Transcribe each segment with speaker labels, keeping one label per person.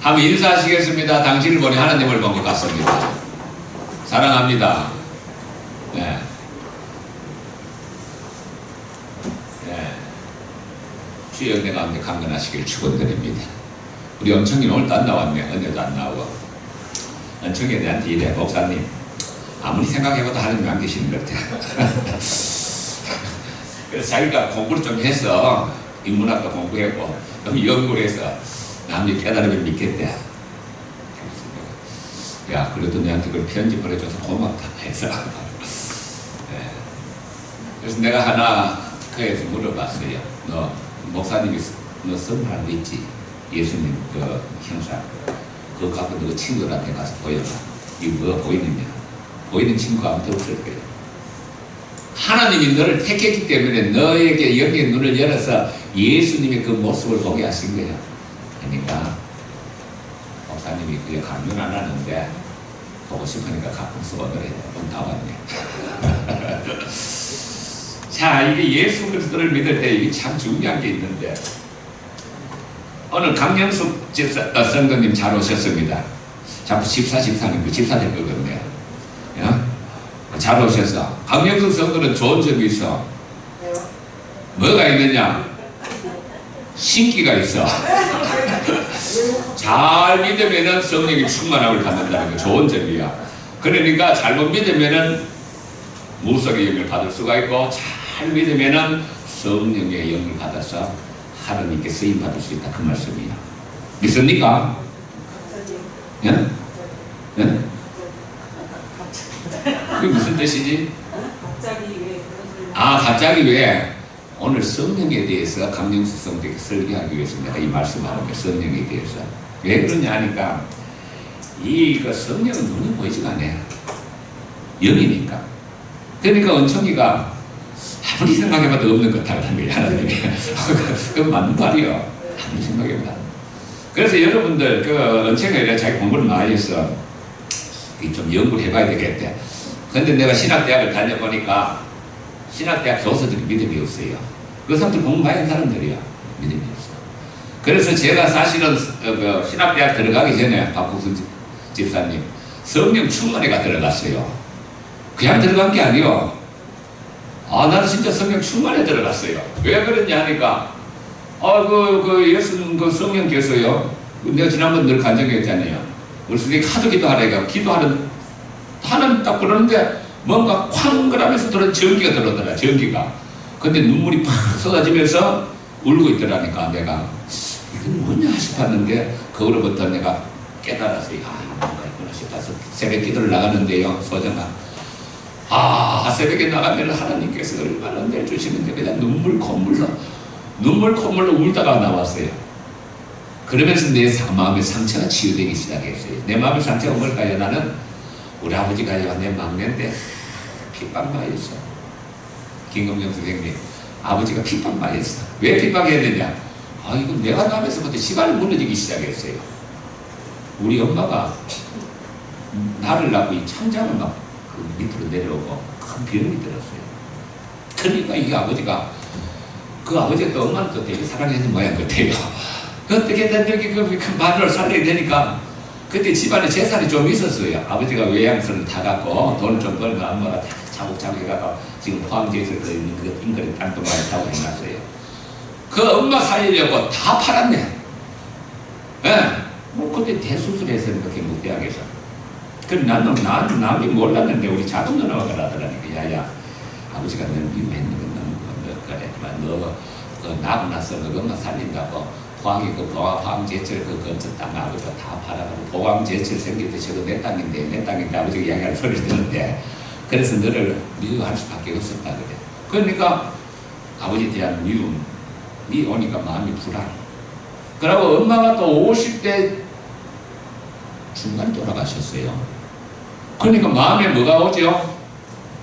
Speaker 1: 한번 인사하시겠습니다. 당신을 보니 하나님을 본 것 같습니다. 사랑합니다. 네. 네. 주의 은혜 가운데 강건하시길 축원드립니다. 우리 엄청이 오늘도 안 나왔네. 은혜도 안 나오고. 엄청이에 대한 이래 목사님 아무리 생각해봐도 하나님 안 계시는 것 같아요. 그래서 자기가 공부를 좀 해서 인문학도 공부했고 그럼 연구를 해서 남이 깨달으면 믿겠대. 야 그래도 내한테 그걸 편집을 해줘서 고맙다 해서 네. 그래서 내가 하나 그에서 물어봤어요. 너 목사님이 너 선물한 거 있지? 예수님 그 형상 그거 갖고 너 친구들한테 가서 보여봐. 이거 뭐가 보이느냐? 보이는 친구가 아무도 없을 거예요. 하나님이 너를 택했기 때문에 너에게 영의 눈을 열어서 예수님의 그 모습을 보게 하신 거야. 그러니까 목사님이 그게 강연 안 하는데 보고 싶으니까 가끔 수고를 해요. 좀 나왔네. 자, 이게 예수 그리스도를 믿을 때 이게 참 중요한 게 있는데 오늘 강영숙 성도님 잘 오셨습니다. 자꾸 집사 될 거거든요. 잘 오셔서 강영숙 성도는 좋은 점이 있어. 뭐가 있느냐? 신기가 있어. 잘 믿으면은 성령의 충만함을 받는다는 게 좋은 점이야. 그러니까 잘못 믿으면은 무속의 영을 받을 수가 있고 잘 믿으면은 성령의 영을 받아서 하나님께 쓰임 받을 수 있다 그 말씀이야. 믿습니까? 예? 예? 그게 무슨 뜻이지? 갑자기 왜? 오늘 성령에 대해서 강영수 성도에게 설교하기 위해서 내가 이 말씀하는 거예요. 성령에 대해서. 왜 그러냐 하니까 이 성령은 눈에 보이지가 않아요. 영이니까. 그러니까 은총이가 아무리 생각해봐도 없는 것 같다는 거예요. 하나님이. 그건 맞는 말이요. 아무리 생각해봐도. 그래서 여러분들 은총이가 자기 공부를 많이 했어. 좀 연구를 해봐야 되겠대. 근데 내가 신학대학을 다녀보니까 신학대학 교수들이 믿음이 없어요. 그 사람들 공부 많이 한 사람들이야. 믿음이 없어. 그래서 제가 사실은 신학대학 들어가기 전에 박국순 집사님 성령 충만회가 들어갔어요. 그냥 들어간 게 아니요. 나는 진짜 성령 충만회 들어갔어요. 왜 그랬냐 하니까 예수는 성령 계세요. 내가 지난번 늘 간증했잖아요. 우리 선생님이 하도 기도하래가 기도하는 딱 그러는데 뭔가 쾅 그러면서 들은 전기가 들어오더라. 전기가. 근데 눈물이 팍 쏟아지면서 울고 있더라니까 내가 이건 뭐냐 싶었는데 그거로부터 내가 깨달았어요. 뭔가 있구나 싶어서 새벽 기도를 나가는데요. 소정아 새벽에 나가면 하나님께서 얼마나 내주시는데 그냥 눈물 콧물로 울다가 나왔어요. 그러면서 내 마음의 상처가 치유되기 시작했어요. 내 마음의 상처가 뭘까요? 나는 우리 아버지가 내 막내인데 핍박마였어. 김금영 선생님 아버지가 핍박마였어. 왜 핍박해야 되냐? 이거 내가 나면서부터 시간이 무너지기 시작했어요. 우리 엄마가 나를 낳고 이 창장을 막 밑으로 내려오고 큰 병이 들었어요. 그러니까 이 아버지가 그 아버지가 또 엄마를 또 되게 사랑하는 모양 같아요. 어떻게 그 마누라를 살려야 되니까 그때 집안에 재산이 좀 있었어요. 아버지가 외양선을 타갖고 돈을 좀 벌면 엄마가 다 차곡차곡 해갖고 지금 포항지에서 있는 그 인근의 땅도 많이 타고 해놨어요. 그 엄마 살리려고 다 팔았네. 그때 대수술해서 이렇게 묵대학에서. 그래 나는 남이 몰랐는데 우리 작은 누나가 그러더라니까. 야야 아버지가 널 미워했는 건 너무 그래. 너 나고 나서 너 엄마 살린다고 포항이 포항제철 근처 땅 아버지가 다 팔아가지고 포항제철 생길 때 저도 내 땅인데 아버지가 이야기하는 소리를 듣는데 그래서 너를 미워할 수밖에 없었다 그래. 그러니까 아버지에 대한 미움이 오니까 마음이 불안. 그러고 엄마가 또 50대 중간 돌아가셨어요. 그러니까 마음에 뭐가 오죠?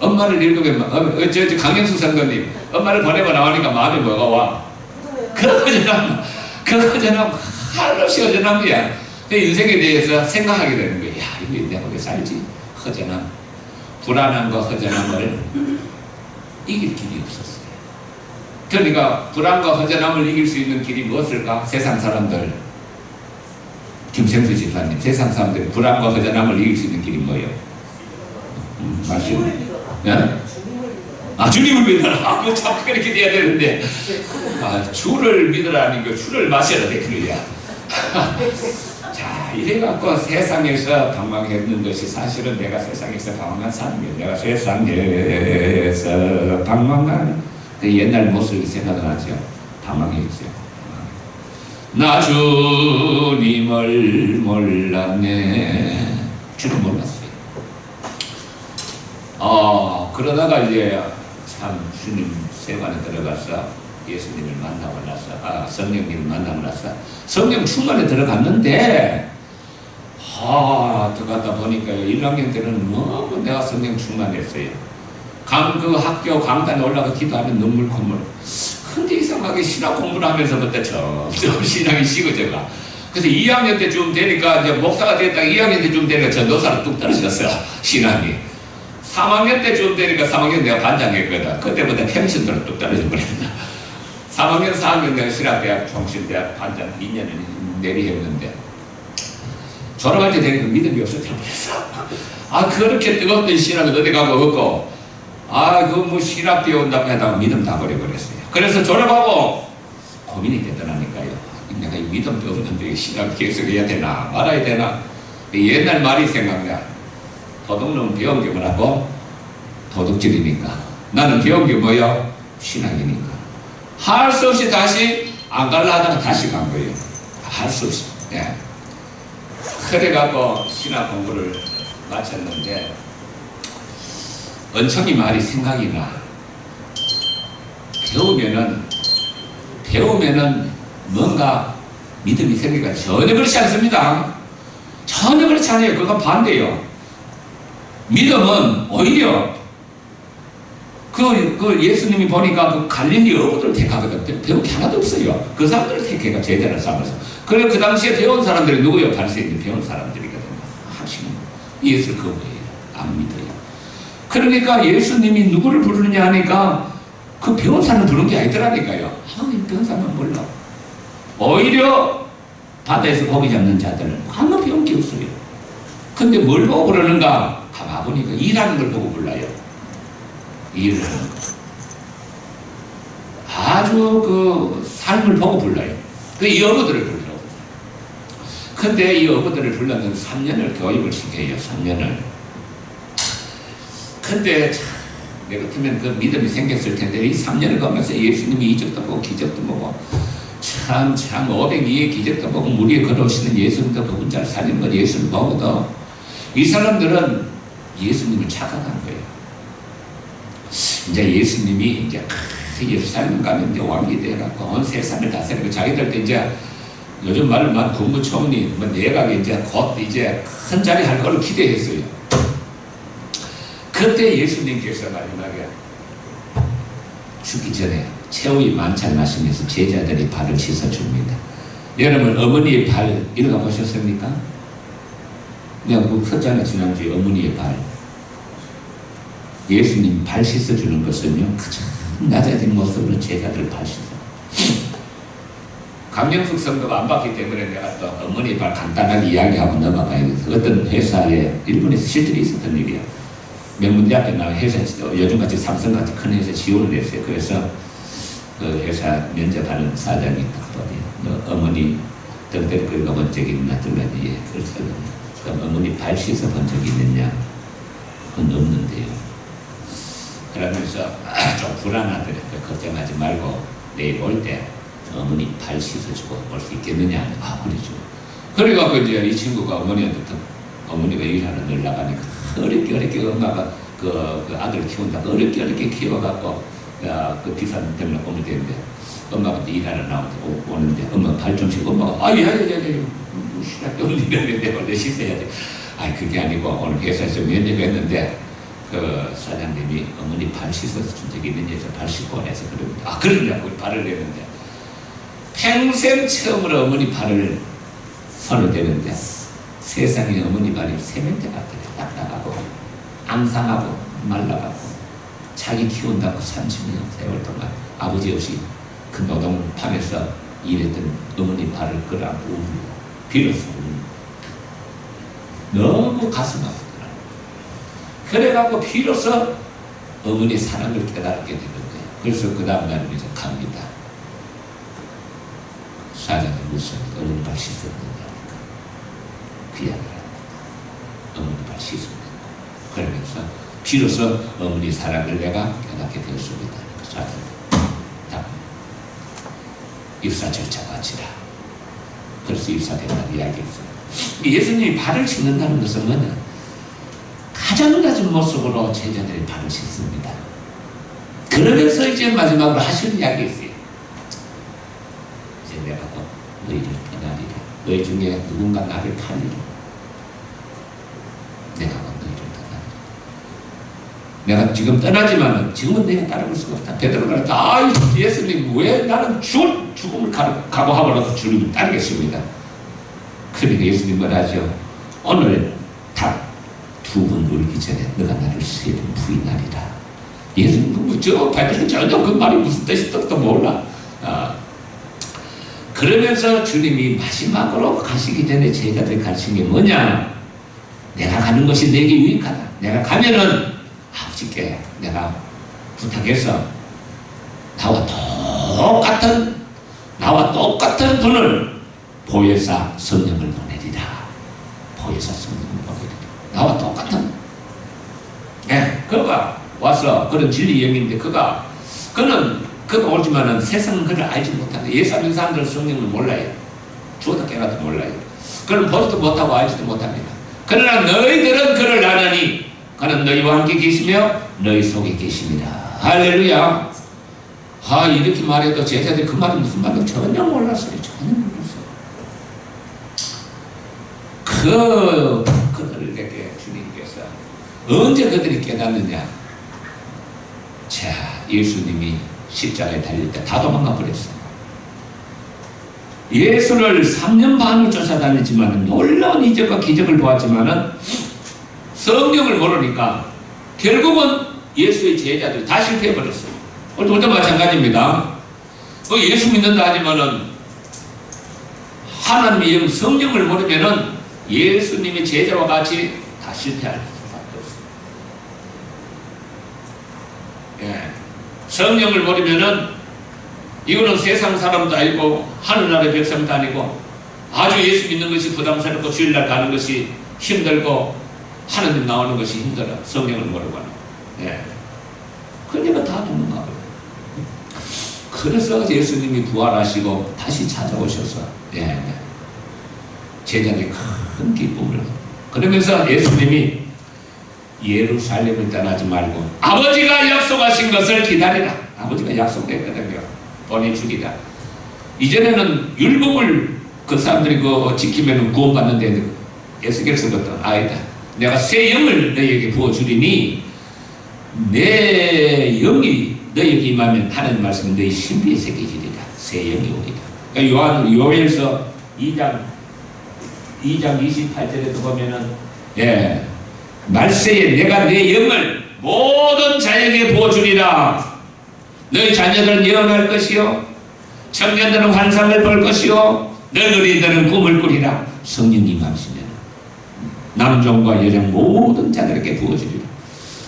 Speaker 1: 엄마를 읽으면 강영수 선생님 엄마를 보내고 나오니까 마음에 뭐가 와? 그거잖아. 한없이 허전한 거야. 그 인생에 대해서 생각하게 되는 거야. 야, 이거 내가 왜 살지? 허전함. 불안함과 허전함을 이길 길이 없었어요. 그러니까 불안과 허전함을 이길 수 있는 길이 무엇일까? 세상 사람들 김생수 집사님, 세상 사람들이 불안과 허전함을 이길 수 있는 길이 뭐예요? 말씀. 네? 아, 주님을 믿어라. 아, 그거 참 그렇게 돼야 되는데. 아, 주를 믿으라는 거, 주를 마셔라. 그래야. 자, 이래갖고 세상에서 방황했는 것이 사실은 내가 세상에서 방황한 사람이에요. 내가 세상에서 방황한 옛날 모습을 생각나죠. 방황했죠. 나 주님을 몰랐네. 주를 몰랐어요. 그러다가 이제 참 주님 세관에 들어가서 예수님을 만나고 나서, 성령님을 만나고 나서 성령 충만에 들어갔는데, 들어갔다 보니까 1학년 때는 너무 내가 성령 충만했어요. 그 학교 강단에 올라가 기도하면 눈물 콧물. 근데 이상하게 신학 공부를 하면서부터 점점 신앙이 식어져가. 그래서 2학년 때쯤 되니까, 이제 목사가 됐다 2학년 때쯤 되니까 전도사로 뚝 떨어졌어, 신앙이. 3학년 때쯤 되니까 3학년 내가 반장했거든. 그때부터 평신도로 뚝 떨어져 버렸다. 3학년, 4학년 내가 신학대학, 종신대학 반장 2년을 내리했는데, 졸업할 때 되니까 믿음이 없어져 버렸어. 그렇게 뜨거웠던 신학은 어디 가고 없고, 뭐 신학 배운다고 하다가 믿음 다 버려버렸어요. 그래서 졸업하고 고민이 되더라니까요. 내가 이 믿음도 없는데 신학 계속해야 되나 말아야 되나. 옛날 말이 생각나. 도둑놈은 배운 게 뭐라고? 도둑질이니까. 나는 배운 게 뭐야? 신학이니까. 할 수 없이 다시 안 갈라 하다가 다시 간 거예요. 할 수 없이. 예. 그래갖고 신학 공부를 마쳤는데, 은총이 말이 생각이 나. 배우면은 뭔가 믿음이 생기가 전혀 그렇지 않습니다. 전혀 그렇지 않아요. 그건 반대예요. 믿음은 오히려 그 예수님이 보니까 그 갈릴리 어부들 택하거든. 배운 게 하나도 없어요. 그 사람들을 택해가 제자를 삼아서. 그래 그 당시에 배운 사람들이 누구예요? 바리새인들 배운 사람들이거든요. 하시는 예수를 그거예요. 안 믿어요. 그러니까 예수님이 누구를 부르느냐 하니까 그 배운 사람을 부른 게 아니더라니까요. 배운 사람은 몰라. 오히려 바다에서 고기 잡는 자들은 아무 배운 게 없어요. 근데 뭘 보고 부르는가? 가봐보니까 일하는 걸 보고 불러요. 일을 하는 거. 아주 그 삶을 보고 불러요. 이 어부들을 불러. 근데 이 어부들을 불러는 3년을 교육을 시켜요. 3년을. 근데 내 같으면 그 믿음이 생겼을 텐데, 이 3년을 가면서 예수님이 이적도 보고 기적도 보고, 참 502의 기적도 보고 물 위에 걸어오시는 예수님도 그분 잘 살리는 건 예수를 보고도, 이 사람들은 예수님을 착각한 거예요. 이제 예수님이 이제 예루살렘 가면 이제 왕이 돼갖고 온 세상을 다스리고, 자기들도 이제 요즘 말로 말 국무총리 뭐 내각이 이제 곧 이제 큰 자리 할 걸 기대했어요. 그때 예수님께서 마지막에 죽기 전에 최후의 만찬 마시면서 제자들이 발을 씻어줍니다. 여러분 어머니의 발 읽어보셨습니까? 내가 그거 썼잖아요. 지난주에 어머니의 발. 예수님 발 씻어주는 것은요, 가장 낮아진 모습으로 제자들 발 씻어. 강영숙 성도가 안 봤기 때문에 내가 또 어머니의 발 간단하게 이야기하고 넘어가야 돼서, 어떤 회사에 일본에서 실제로 있었던 일이야. 명문대학교 나온 회사, 요즘같이 삼성같이 큰 회사 지원을 했어요. 그래서 그 회사 면접하는 사장이 딱 보더니, 너 어머니 등대를 긁어본 적이 있나? 들더니 예, 그래서 그럼 어머니 발 씻어본 적이 있느냐? 그건 없는데요. 그러면서 좀 불안하더래요. 걱정하지 말고 내일 올 때 어머니 발 씻어주고 올 수 있겠느냐? 그러죠. 그래갖고 이제 이 친구가 어머니한테, 어머니가 일하는 늘 나가니까 어렵게 엄마가 그 아들을 키운다고 어렵게 키워갖고 그 비싼 병을 오면 되는데, 엄마가 이제 일하러 오는데 엄마 발 좀 씻고, 엄마가 시작도 없는 일인데 원래 씻어야지. 그게 아니고 오늘 회사에서 면접했는데 그 사장님이 어머니 발 씻어서 준 적이 있는지 해서 발 씻고 오내서 그럽니다. 그러냐고 발을 내는데, 평생 처음으로 어머니 발을 손을 대는데 세상에 어머니 발이 세면대 같더래요. 딱딱하고 앙상하고 말라가고, 자기 키운다고 30년 세월 동안 아버지 없이 그 노동판에서 일했던 어머니 발을 끌어안고 빌었어. 너무 가슴 아프더라. 그래갖고 비로소 어머니 사랑을 깨닫게 되는 거예요. 그래서 그 다음날 이제 갑니다. 사장이 무슨 어머니 발 씻었느냐니까 그 이야기를 합니다. 어머니 발 씻었느냐. 그러면서 비로소 어머니 사랑을 내가 깨닫게 되었습니다. 사장이 답 입사 절차 마치라. 그래서 입사된다는 이야기했어요. 예수님이 발을 씻는다는 것은 뭐냐? 가장 낮은 모습으로 제자들이 발을 씻습니다. 그러면서 이제 마지막으로 하시는 이야기 있어요. 이제 내가 또 너희를 떠나리라. 너희 중에 누군가 나를 팔리라. 내가 너희를 떠나리라. 내가 지금 떠나지만 지금은 내가 따라올 수가 없다. 베드로가 그랬다. 아, 예수님 왜 나는 죽음을 각오하고라도 주님을 따르겠습니다. 그러니까 예수님 뭐라죠? 오늘 다 두 번 울기 전에 너가 나를 세 번 부인하리라. 예수님 저 베드로 전혀 그 말이 무슨 뜻인지도 몰라. 그러면서 주님이 마지막으로 가시기 전에 제자들 가르친 게 뭐냐? 내가 가는 것이 내게 유익하다. 내가 가면은 아버지께 내가 부탁해서 나와 똑같은 분을 보혜사 성령을 보내리라. 보혜사 성령을 보내리라. 나와 똑같은. 네, 그가 와서 그런 진리 영인데 그가 오지만은 세상은 그를 알지 못한다. 예수 믿는 사람들은 성령을 몰라요. 죽어도 깨어나도 몰라요. 그는 보지도 못하고 알지도 못합니다. 그러나 너희들은 그를 아나니 그는 너희와 함께 계시며 너희 속에 계십니다. 할렐루야. 이렇게 말해도 제자들이 그 말이 무슨 말인지 전혀 몰랐어요. 전혀 몰랐어요. 그들에게 주님께서 언제 그들이 깨닫느냐? 자, 예수님이 십자가에 달릴 때 다 도망가 버렸어요. 예수를 3년 반을 쫓아다녔지만 놀라운 이적과 기적을 보았지만 성령을 모르니까 결국은 예수의 제자들이 다 실패해버렸어요. 오늘도 마찬가지입니다. 예수 믿는다 하지만은 하나님의 영 성령을 모르면은 예수님의 제자와 같이 다 실패할 수밖에 없어요. 예. 성령을 모르면은 이거는 세상 사람도 아니고 하늘나라의 백성도 아니고 아주 예수 믿는 것이 부담스럽고 주일날 가는 것이 힘들고 하나님 나오는 것이 힘들어. 성령을 모르고는. 예. 그러니까 다 도망가요. 그래서 예수님이 부활하시고 다시 찾아오셔서 제자들이 큰 기쁨을 그러면서 예수님이 예루살렘을 떠나지 말고 아버지가 약속하신 것을 기다리라. 아버지가 약속했거든요. 보내주리라. 이전에는 율법을 그 사람들이 지키면 구원받는데 에스겔서 같은 아이다. 내가 새 영을 너희에게 부어주리니 내 영이 너희에게 임하면 하는 말씀은 너희 신비에 새겨지리라. 새 영이 오리라. 그러니까 요엘서 2장 28절에도 보면은 말세에 내가 내 영을 모든 자에게 부어주리라. 너희 자녀들은 예언할 것이요 청년들은 환상을 볼 것이요 늙은이들은 꿈을 꾸리라. 성령이 임하시면 남종과 여종 모든 자들에게 부어주리라.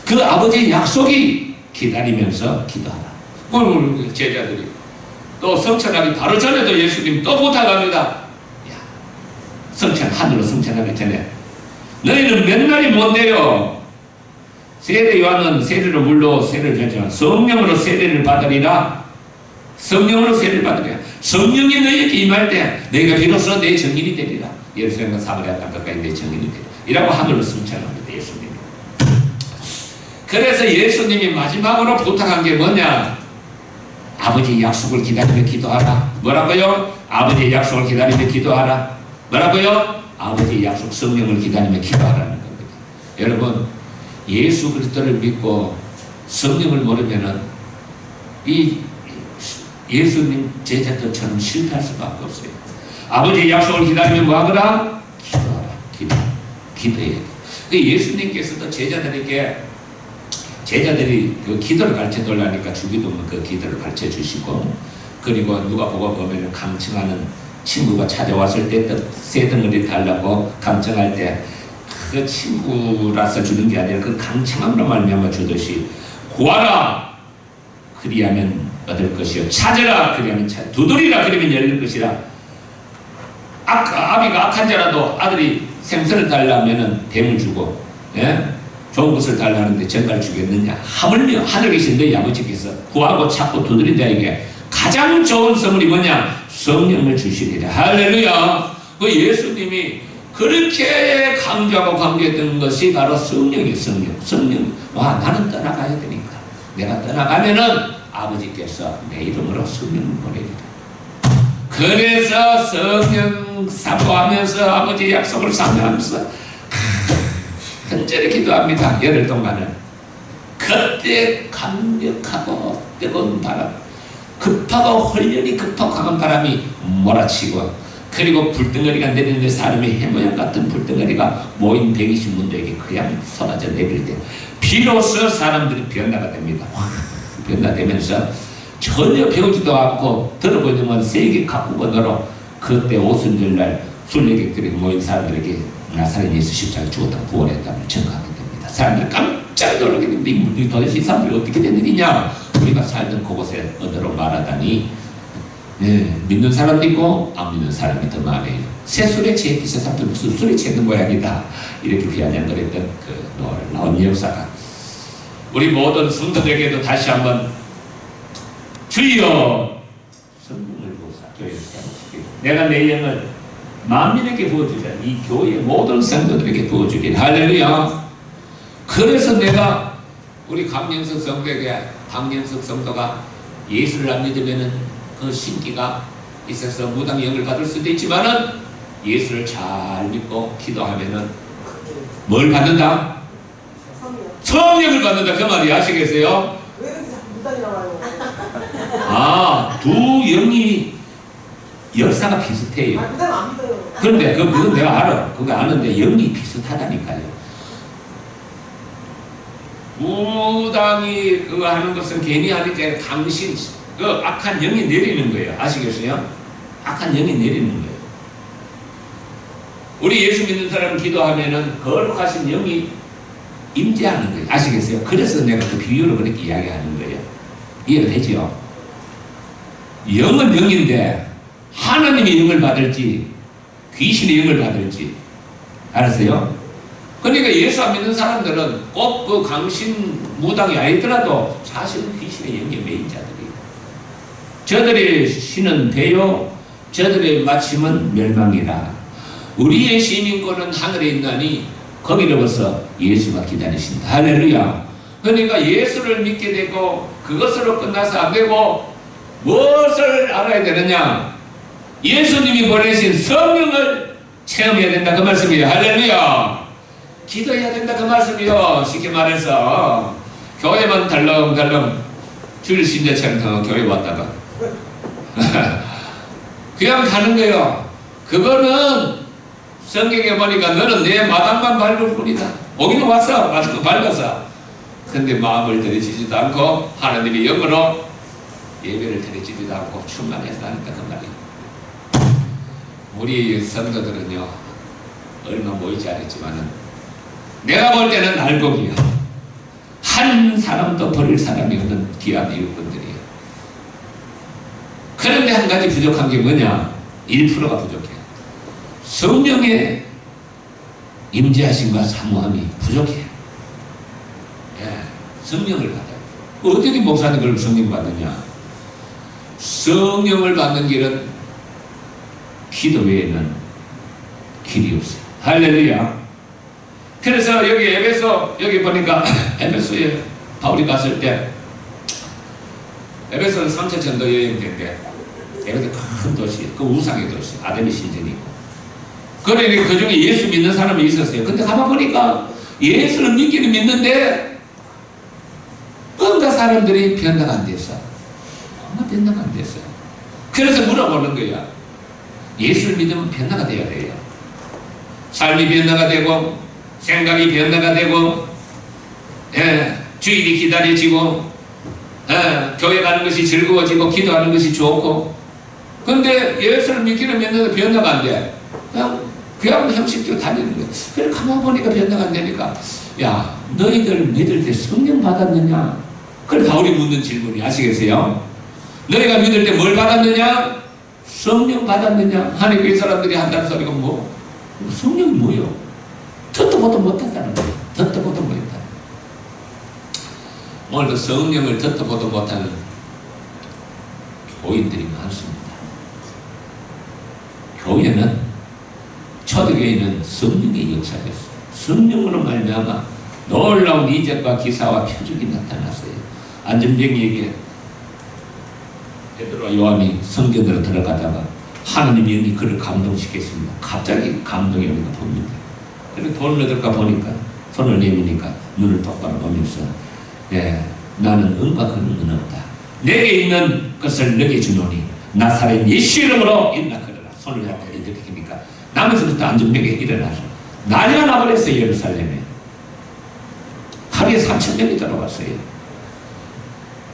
Speaker 1: 그 아버지의 약속이 기다리면서 기도하라. 제자들이 또 성천하기 바로 전에도 예수님 또 부탁합니다. 하늘로 성천하기 전에 너희는 몇 날이 못 내려. 세례 요한은 세례로 물로 세례를 줬지만 성령으로 세례를 받으리라. 성령으로 세례를 받으리라. 성령이 너희에게 임할 때 너희가 비로소 내 증인이 되리라. 예루살렘과 사마리아 땅까지 내 증인이 되리라. 이라고 하늘로 성천합니다. 예수님. 그래서 예수님이 마지막으로 부탁한 게 뭐냐? 아버지의 약속을 기다리며 기도하라. 뭐라고요? 아버지의 약속을 기다리며 기도하라. 뭐라고요? 아버지의 약속 성령을 기다리며 기도하라는 겁니다. 여러분, 예수 그리스도를 믿고 성령을 모르면은 이 예수님 제자들처럼 실패할 수밖에 없어요. 아버지의 약속을 기다리며 뭐하거라? 기도하라. 기도해야 돼. 예수님께서도 제자들이 그 기도를 가르쳐 달라니까 주기도문 그 기도를 가르쳐 주시고, 그리고 누가 보고 보면 감청하는 친구가 찾아왔을 때 새 덩어리 달라고 감청할 때 그 친구라서 주는 게 아니라 그 강청함으로 말미암아 주듯이 구하라 그리하면 얻을 것이요 찾으라 그리하면 두드리라 그리하면 열릴 것이라. 아비가 악한 자라도 아들이 생선을 달라면은 뱀을 주고, 예? 좋은 것을 달라 하는데 전갈 주겠느냐. 하물며 하늘 계신 너희 아버지께서 구하고 찾고 두드린 자에게 가장 좋은 선물이 뭐냐? 성령을 주시리라. 할렐루야. 그 예수님이 그렇게 강조하고 강조했던 것이 바로 성령이에요. 성령. 와, 나는 떠나가야 되니까 내가 떠나가면은 아버지께서 내 이름으로 성령을 보내리라. 그래서 성령 사모하면서 아버지 약속을 상명하면서 간절히 기도합니다. 열흘 동안은. 그때 강력하고 뜨거운 바람, 급하고 헐련히 급하고 강한 바람이 몰아치고, 그리고 불덩어리가 내리는데 사람의 해모양 같은 불덩어리가 모인 120문도에게 그냥 쏟아져 내릴 때 비로소 사람들이 변화가 됩니다. 변화되면서 전혀 배우지도 않고 들어보지만 세계 각국 언어로 그때 오순절날 순례객들이 모인 사람들에게 나사렛 예수 십자가 죽었다고 부활했다고 증거하게 됩니다. 사람들이 깜짝 놀라게 됩니다. 이 도대체 이 사람들이 어떻게 된 일이냐. 우리가 살던 그곳에 언어로 말하다니, 예, 믿는 사람도 있고 안 믿는 사람이 더 많아요. 새 술에 취했기 사람들 무슨 술에 취했는 모양이다 이렇게 비아냥거렸던 그 놀라운 역사가 우리 모든 성도들에게도 다시 한번 주여 성령을 부으사 교회를 세우시기를 내가 내 영을 만민에게 부어주리라. 이 교회 모든 성도들에게 부어주리라. 할렐루야. 그래서 내가 우리 강영석 성도에게, 강영석 성도가 예수를 안 믿으면은 그 신기가 있어서 무당 영을 받을 수도 있지만은 예수를 잘 믿고 기도하면은 뭘 받는다? 성령을 받는다. 그 말이 아시겠어요?
Speaker 2: 왜 그렇게 자꾸 무당이 나와요?
Speaker 1: 아, 두 영이 역사가 비슷해요.
Speaker 2: 아, 무당 안 믿어요.
Speaker 1: 그런데 그건 내가 알아. 그거 아는데 영이 비슷하다니까요. 무당이 그거 하는 것은 괜히 하니까 당신 그 악한 영이 내리는 거예요. 아시겠어요? 악한 영이 내리는 거예요. 우리 예수 믿는 사람 기도하면은 거룩하신 영이 임재하는 거예요. 아시겠어요? 그래서 내가 그 비유로 그렇게 이야기하는 거예요. 이해가 되죠? 영은 영인데 하나님의 영을 받을지 귀신의 영을 받을지 알았어요? 그러니까 예수 안 믿는 사람들은 꼭 그 강신 무당이 아니더라도 사실은 귀신의 영에 매인 자들이에요. 저들의 신은 배요 저들의 마침은 멸망이라. 우리의 시민권은 하늘에 있나니 거기로부터 예수가 기다리신다. 할렐루야. 그러니까 예수를 믿게 되고 그것으로 끝나서 안 되고 무엇을 알아야 되느냐? 예수님이 보내신 성령을 체험해야 된다 그 말씀이에요. 할렐루야. 기도해야 된다 그 말씀이요. 쉽게 말해서 교회만 덜렁덜렁 줄 신자처럼 교회 왔다가 그냥 가는 거예요. 그거는 성경에 보니까 너는 내 마당만 밟을 뿐이다. 오기는 왔어. 마당만 밟았어. 근데 마음을 들이지지도 않고 하나님의 영으로 예배를 드리지도 않고 충만해서 하니까 그 말이에요. 우리 성도들은요 얼마 모이지 않았지만은 내가 볼 때는 날곡이야. 한 사람도 버릴 사람이 없는 귀한 이웃분들이에요. 그런데 한 가지 부족한 게 뭐냐? 1%가 부족해요. 성령의 임재하심과 사모함이 부족해요. 예, 성령을 받아요. 어떻게 목사님 그럼 성령 받느냐? 성령을 받는 길은 기도 외에는 길이 없어요. 할렐루야. 그래서 여기 에베소, 여기 보니까 에베소에 바울이 갔을 때 에베소는 3차 전도 여행 때인데 에베소 큰 도시, 그 우상의 도시, 아데미 신전이 있고 그러니 그 중에 예수 믿는 사람이 있었어요. 근데 가만 보니까 예수를 믿기는 믿는데 뭔가 사람들이 변화가 안 됐어. 뭔가 변화가 안 됐어요. 그래서 물어보는 거야. 예수를 믿으면 변화가 돼야 돼요. 삶이 변화가 되고 생각이 변화가 되고, 예, 주일이 기다려지고, 예, 교회 가는 것이 즐거워지고, 기도하는 것이 좋고. 근데 예수를 믿기는 믿는데 변화가 안 돼. 그냥 형식대로 다니는 거예요. 그래 가만 보니까 변화가 안 되니까 야 너희들 믿을 때 성령 받았느냐? 그래 바울이 묻는 질문이 아시겠어요? 너희가 믿을 때 뭘 받았느냐? 성령 받았느냐? 하니 그 사람들이 한다는 소리가 뭐? 성령이 뭐요? 듣도 보도 못한다는 거예요. 듣도 보도 못한다. 오늘도 성령을 듣도 보도 못하는 교인들이 많습니다. 교회는 초대교회는 성령의 역사였어요. 성령으로 말미암아 놀라운 이적과 기사와 표적이 나타났어요. 안전병이에게 베드로와 요한이 성전으로 들어가다가 하나님 영이 그를 감동시켰습니다. 갑자기 감동이 오는 거 봅니다. 그리고 돈을 얻을까 보니까 손을 내미니까 눈을 똑바로 보면서 나는 은과 금은 없다. 내게 있는 것을 너게 주노니 나사렛 예수 이름으로 일어나거라. 손을 잡고 이렇게 하니까 남에서부터 안전병에 일어나서 난리가 나버렸어요. 예루살렘에 하루에 3,000명이 들어갔어요.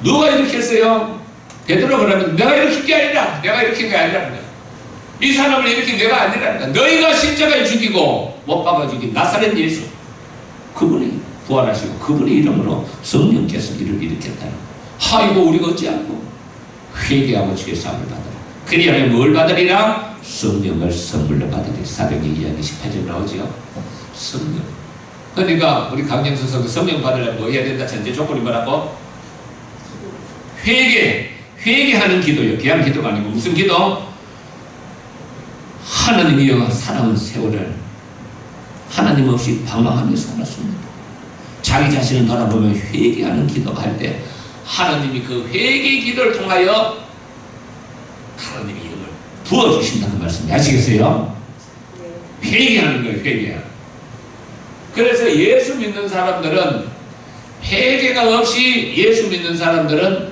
Speaker 1: 누가 이렇게 했어요? 베드로가 그러면 내가 일으킨 게 아니라 내가 일으킨 게 아니라 이 사람을 일으킨 내가 아니라 너희가 십자가에 죽이고 못 박아 죽인 나사렛 예수 그분이 부활하시고 그분의 이름으로 성령께서 이를 일으켰다는 아이고 우리가 어찌하고 회개하고 주의 사함을 받으라. 그리하여 뭘 받으리라? 성령을 선물로 받으리. 사도행전 2장 18절 나오죠. 성령. 그러니까 우리 강영수 선수 성령 받으려면 뭐 해야 된다? 전제 조건이 뭐라고? 회개하는 기도요. 그냥 기도가 아니고 무슨 기도? 하나님이여 살아온 세월을 하나님 없이 방황하며 살았습니다. 자기 자신을 돌아보며 회개하는 기도가 할 때 하나님이 그 회개 기도를 통하여 하나님의 영을 부어주신다는 말씀이 아시겠어요? 회개하는 거예요. 회개하는. 그래서 예수 믿는 사람들은 회개가 없이 예수 믿는 사람들은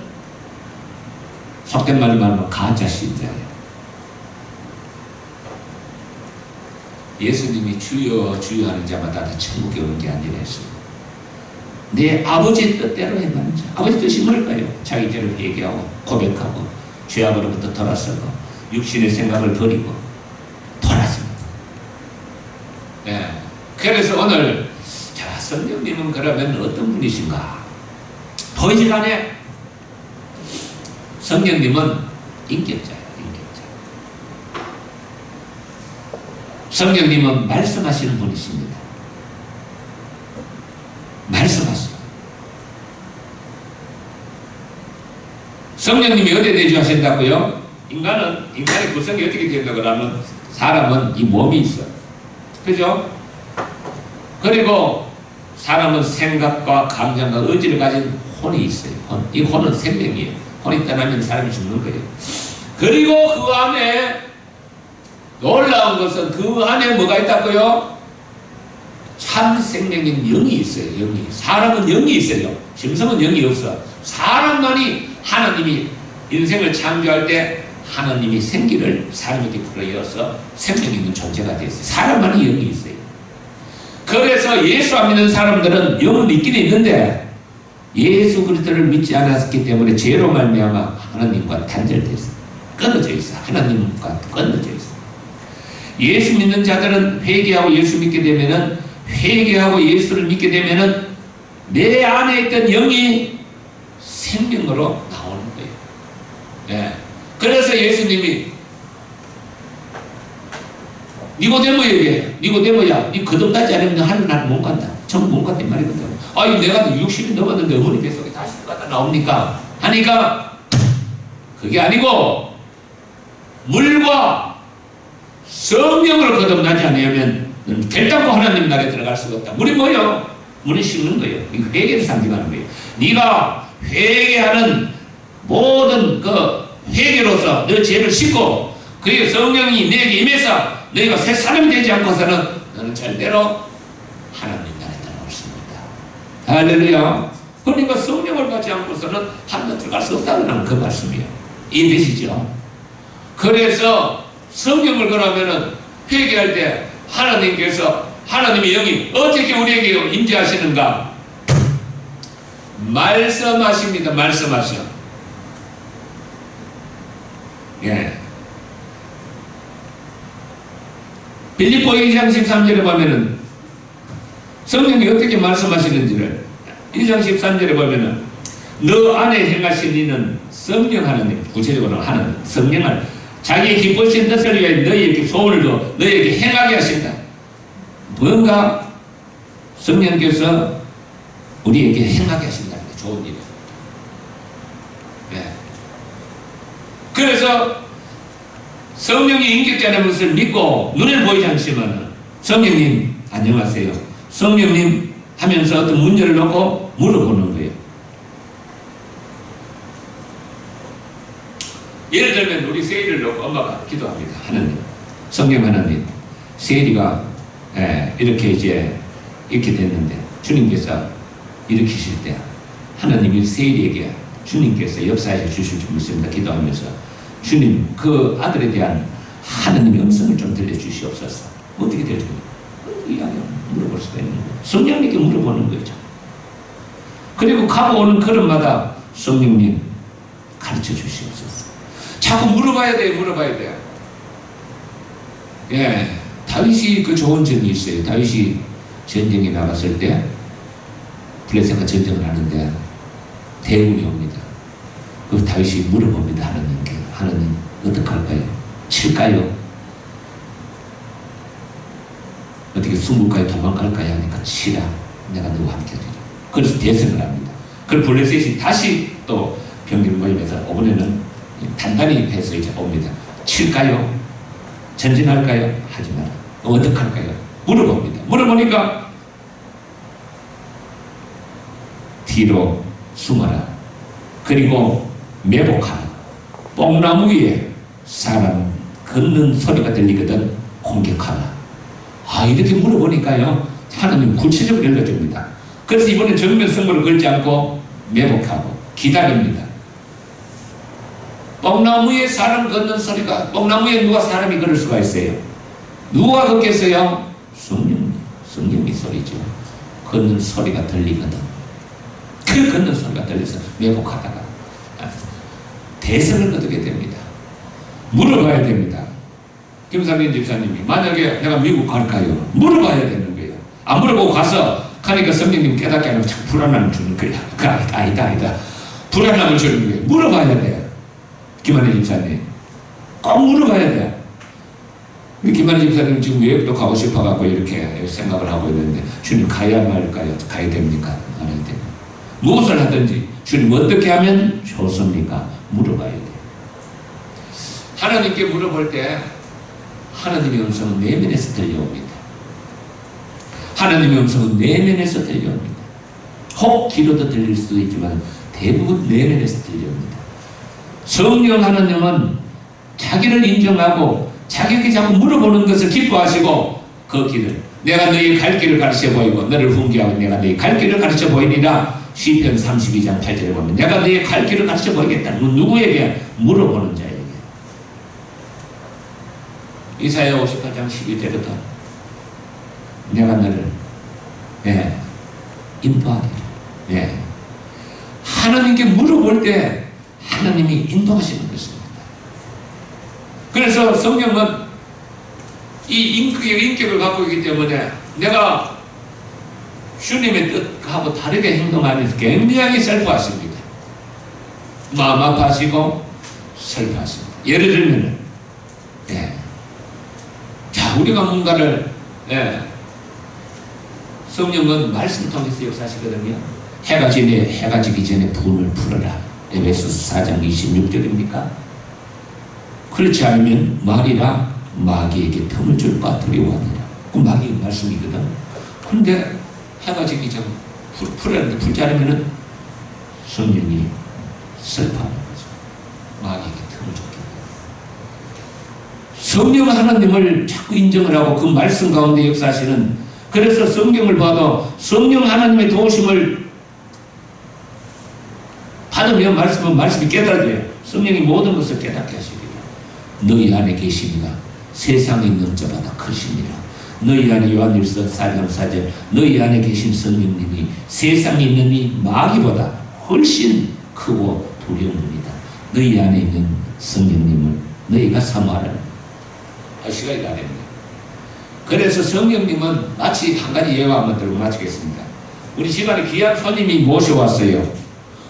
Speaker 1: 속된 말로 말하면 가짜 신자예요. 예수님이 주여 주여 하는 자마다 다 천국에 오는 게 아니라 했어요. 내 아버지의 뜻대로 행하는 자. 아버지 뜻이 뭘까요? 자기 죄를 회개하고 고백하고 죄악으로부터 돌아서고 육신의 생각을 버리고 돌아섭니다. 그래서 오늘 자 성령님은 그러면 어떤 분이신가? 보이질 않아요. 성령님은 인격자예요. 성령님은 말씀하시는 분이십니다. 말씀하시고 성령님이 어디에 내주하신다고요? 인간의 구성이 어떻게 된다고 하면 사람은 이 몸이 있어. 그죠? 그리고 사람은 생각과 감정과 의지를 가진 혼이 있어요. 이 혼은 생명이에요. 혼이 떠나면 사람이 죽는 거예요. 그리고 그 안에 놀라운 것은 그 안에 뭐가 있다고요? 참 생명인 영이 있어요. 영이. 사람은 영이 있어요. 짐승은 영이 없어. 사람만이 하나님이 인생을 창조할 때 하나님이 생기를 사람에게 불어넣어서 생명 있는 존재가 되었어요. 사람만이 영이 있어요. 그래서 예수 안 믿는 사람들은 영은 있긴 있는데 예수 그리스도를 믿지 않았기 때문에 죄로 말미암아 하나님과 단절됐어요. 끊어져 있어. 하나님과 끊어져 있어. 예수 믿는 자들은 회개하고 예수 믿게 되면은 회개하고 예수를 믿게 되면은 내 안에 있던 영이 생명으로 나오는 거예요. 그래서 예수님이 니고데모에게 니고데모야 니 거듭나지 않으면 하늘나라 못 간다. 전 못 간다 이 말이거든. 아니 내가 60이 넘었는데 어머니 뱃속에 다시 갔다 나옵니까? 하니까 그게 아니고 물과 성령으로 거듭나지 않으면 결단코 하나님 나라에 들어갈 수가 없다. 물이 뭐예요? 물은 씻는 거예요. 이거 회개를 상징하는 거예요. 네가 회개하는 모든 그 회개로서 너 죄를 씻고 그리고 성령이 너에게 임해서 너희가 새 사람이 되지 않고서는 너는 절대로 하나님 나라에 들어갈 수 없다. 할렐루야. 그러니까 성령을 받지 않고서는 하나님 들어갈 수 없다는 그 말씀이에요. 이해되시죠? 그래서 성경을 그러면은 회개할 때 하나님께서 하나님의 영이 어떻게 우리에게 임재하시는가? 말씀하십니다. 말씀하셔. 빌립보 2장 13절에 보면은 성령이 어떻게 말씀하시는지를 2장 13절에 보면은 너 안에 행하신 이는 성령 하나님, 구체적으로 하는 성령을 자기의 기쁘신 뜻을 위해 너희에게 소원을 둬 너희에게 행하게 하신다. 뭔가 성령께서 우리에게 행하게 하신다는 게 좋은 일이에요. 네. 그래서 성령이 인격자라는 것을 믿고 눈에 보이지 않지만 성령님 안녕하세요, 성령님 하면서 어떤 문제를 놓고 물어보는 거예요. 예를 들면 우리 세일을 놓고 엄마가 기도합니다. 하나님, 성령 하나님, 세일이가 이렇게 이제 이렇게 됐는데 주님께서 일으키실 때 하나님이 세일이에게 주님께서 역사해 주실 줄 믿습니다. 기도하면서 주님, 그 아들에 대한 하나님의 음성을 좀 들려주시옵소서. 어떻게 될지 이야기 물어볼 수가 있는 거예요. 성령님께 물어보는 거죠. 그리고 가고 오는 걸음마다 성령님 가르쳐 주시옵소서. 자꾸 물어봐야 돼요. 물어봐야 돼요. 예, 다윗이 그 좋은 점이 있어요. 다윗이 전쟁에 나갔을 때 블레셋과 전쟁을 하는데 대운이 옵니다. 그 다윗이 물어봅니다. 하나님께, 하나님 어떡할까요? 칠까요? 어떻게 숨을까요? 도망갈까요? 하니까 치라, 내가 너와 함께 하리라. 그래서 대승을 합니다. 그걸 블레셋이 다시 또 병기를 모임해서 이번에는 단단히 해서 이제 옵니다. 칠까요? 전진할까요? 하지 마라. 어떡할까요? 물어봅니다. 물어보니까 뒤로 숨어라. 그리고 매복하라. 뽕나무 위에 사람 걷는 소리가 들리거든 공격하라. 이렇게 물어보니까요, 하나님 구체적으로 알려줍니다. 그래서 이번에 정면 선거를 걸지 않고 매복하고 기다립니다. 뽕나무에 사람 걷는 소리가, 뽕나무에 누가 사람이 걸을 수가 있어요? 누가 걷겠어요? 성령이 소리죠. 걷는 소리가 들리거든. 그 걷는 소리가 들려서 매복하다가 대선을 거두게 됩니다. 물어봐야 됩니다. 김상민 집사님이 만약에 내가 미국 갈까요? 물어봐야 되는 거예요. 안 물어보고 가니까 성령님 깨닫게 하면 참 불안함을 주는 거야. 아니다. 불안함을 주는 거예요. 물어봐야 돼요. 김한희 집사님 꼭 물어봐야 돼요. 김한희 집사님 지금 외국도 가고 싶어갖고 이렇게 생각을 하고 있는데 주님 가야 말까요? 가야 됩니까? 안 해야 돼요. 무엇을 하든지 주님 어떻게 하면 좋습니까? 물어봐야 돼요. 하나님께 물어볼 때 하나님의 음성은 내면에서 들려옵니다. 하나님의 음성은 내면에서 들려옵니다. 혹 귀로도 들릴 수도 있지만 대부분 내면에서 들려옵니다. 성령 하나님은 자기를 인정하고 자기에게 자꾸 물어보는 것을 기뻐하시고 그 길을, 내가 너희 갈 길을 가르쳐 보이고 너를 훈계하고 내가 너희 갈 길을 가르쳐 보이니라. 시편 32장 8절에 보면 내가 너희 갈 길을 가르쳐 보이겠다. 누구에게? 물어보는 자에게. 이사야 58장 12절에도 내가 너를 인도하리라. 하나님께 물어볼 때 하나님이 인도하시는 것입니다. 그래서 성령은 이 인격을 갖고 있기 때문에 내가 주님의 뜻하고 다르게 행동하면서 굉장히 슬퍼하십니다. 마음 아파하시고 슬퍼하십니다. 예를 들면 우리가 뭔가를 성령은 말씀 통해서 역사하시거든요. 해가 지기 전에 분을 풀어라. 에베소서 4장 26절입니까? 그렇지 않으면 말이라 마귀에게 틈을 줄 바 두려워하느냐. 그 마귀의 말씀이거든. 그런데 해가 지기 전 풀었는데 풀지 않으면 성령이 슬퍼하는 거죠. 마귀에게 틈을 줬기 때문에. 성령 하나님을 자꾸 인정을 하고 그 말씀 가운데 역사하시는, 그래서 성경을 봐도 성령 하나님의 도우심을 받으면 말씀이 깨달아져요. 성령이 모든 것을 깨닫게 하시리라. 너희 안에 계시니가 세상에 있는 자보다 크시니라. 너희 안에 요한일서 4장 4절 너희 안에 계신 성령님이 세상에 있는 이 마귀보다 훨씬 크고 두려운 분이다. 너희 안에 있는 성령님을 너희가 사모하라. 시간이 다 됩니다. 그래서 성령님은 마치 한 가지 예화 한번 들고 마치겠습니다. 우리 집안에 귀한 손님이 모셔왔어요.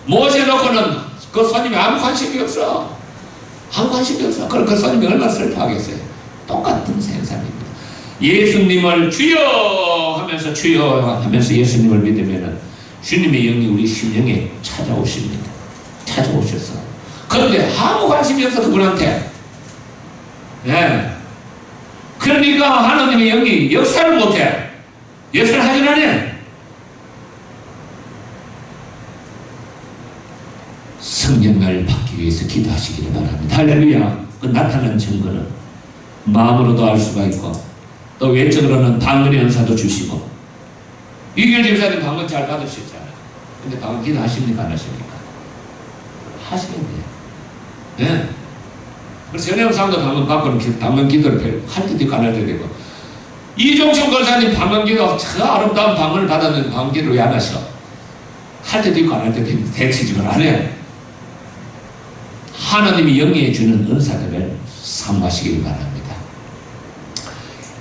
Speaker 1: 모셔놓고는 그 손님이 아무 관심이 없어. 아무 관심이 없어. 그럼 그 손님이 얼마나 슬퍼하겠어요. 똑같은 생사입니다. 예수님을 주여 하면서 주여 하면서 예수님을 믿으면 주님의 영이 우리 심령에 찾아오십니다. 찾아오셔서. 그런데 아무 관심이 없어 그분한테. 예. 그러니까 하나님의 영이 역사를 못해. 역사를 하진 않아. 성령을 받기 위해서 기도하시기를 바랍니다. 할렐루야. 그 나타난 증거는 마음으로도 알 수가 있고 또 외적으로는 방언의 은사도 주시고 이길 집사님 방언 잘 받으셨잖아요. 근데 방언 기도하십니까 안 하십니까? 하시면 돼요. 네. 그래서 연애영상도 방언 기도를 할 때도 있고 안 할 때도 있고 이종춘 권사님 방언 기도 저 아름다운 방언을 받았는데 방언 기도를 왜 안 하셔? 할 때도 있고 안 할 때도 있고 대치직을 안 해요. 하나님이 영리해 주는 은사들을 사모하시길 바랍니다.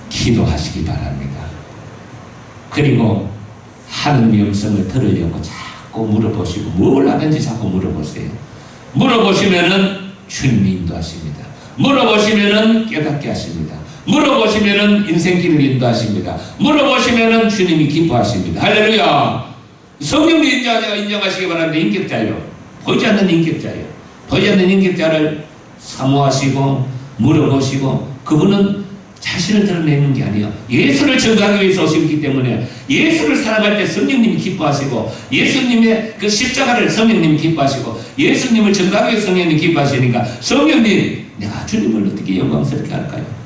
Speaker 1: 기도하시기 바랍니다. 그리고 하나님의 음성을 들으려고 자꾸 물어보시고 뭘 하든지 자꾸 물어보세요. 물어보시면은 주님이 인도하십니다. 물어보시면은 깨닫게 하십니다. 물어보시면은 인생길을 인도하십니다. 물어보시면은 주님이 기뻐하십니다. 할렐루야. 성령의 인정하시기 바랍니다. 인격자요. 보이지 않는 인격자요. 보이지 않는 인격자를 사모하시고 물어보시고 그분은 자신을 드러내는 게 아니에요. 예수를 증거하기 위해서 오시기 때문에 예수를 사랑할 때 성령님이 기뻐하시고 예수님의 그 십자가를 성령님이 기뻐하시고 예수님을 증거하기 위해서 성령님이 기뻐하시니까 성령님 내가 주님을 어떻게 영광스럽게 할까요?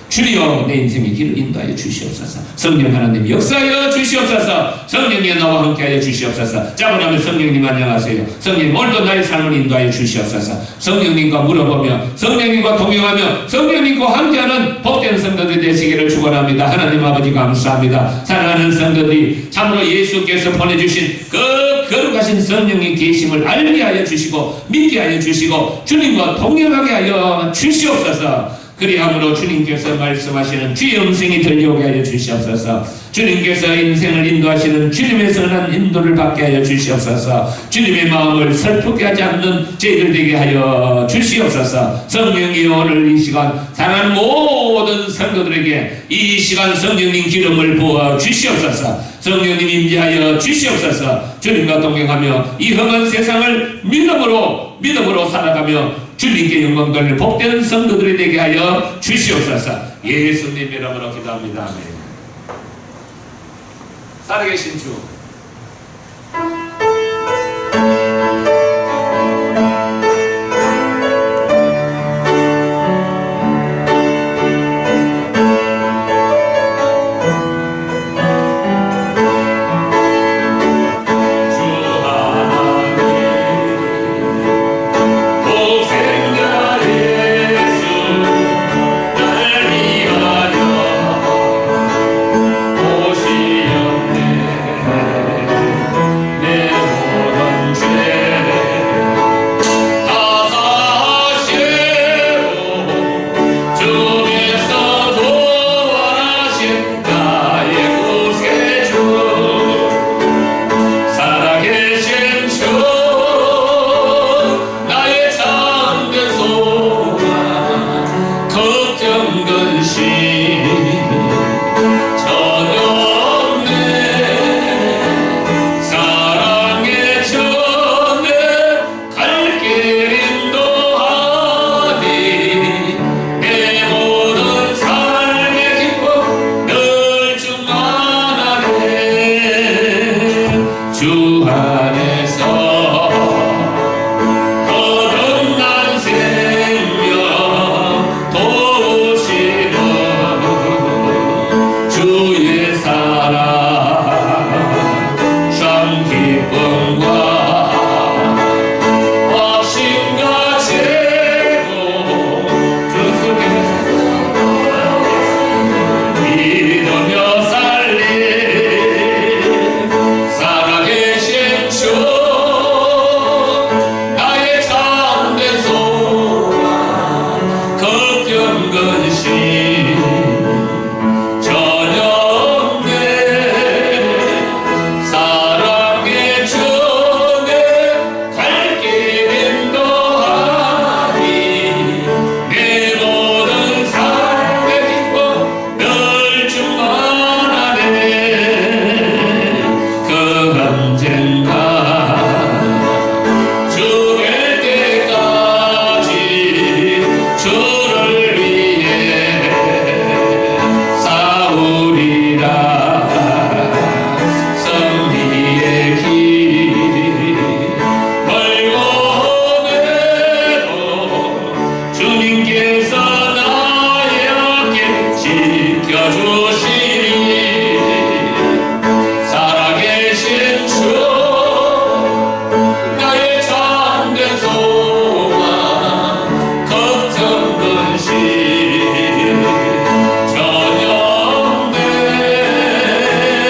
Speaker 1: 주여 내 인생의 길을 인도하여 주시옵소서. 성령 하나님 역사하여 주시옵소서. 성령이 나와 함께하여 주시옵소서. 자문하면 성령님 안녕하세요. 성령님 오늘도 나의 삶을 인도하여 주시옵소서. 성령님과 물어보며 성령님과 동행하며 성령님과 함께하는 복된 성도들 되시기를 축원합니다. 하나님 아버지 감사합니다. 사랑하는 성도들이 참으로 예수께서 보내주신 그 거룩하신 성령의 계심을 알게 하여 주시고 믿게 하여 주시고 주님과 동행하게 하여 주시옵소서. 그리함으로 주님께서 말씀하시는 주의 음성이 들려오게 하여 주시옵소서. 주님께서 인생을 인도하시는 주님의 선한 인도를 받게 하여 주시옵소서. 주님의 마음을 슬프게 하지 않는 저희들 되게 하여 주시옵소서. 성령이 오늘 이 시간 사랑하는 모든 성도들에게 이 시간 성령님 기름을 부어 주시옵소서. 성령님 임재하여 주시옵소서. 주님과 동행하며 이 험한 세상을 믿음으로 살아가며 주님께 영광 돌리는 복된 성도들이 되게 하여 주시옵소서. 예수님 이름으로 기도합니다. 아멘. 살아계신 주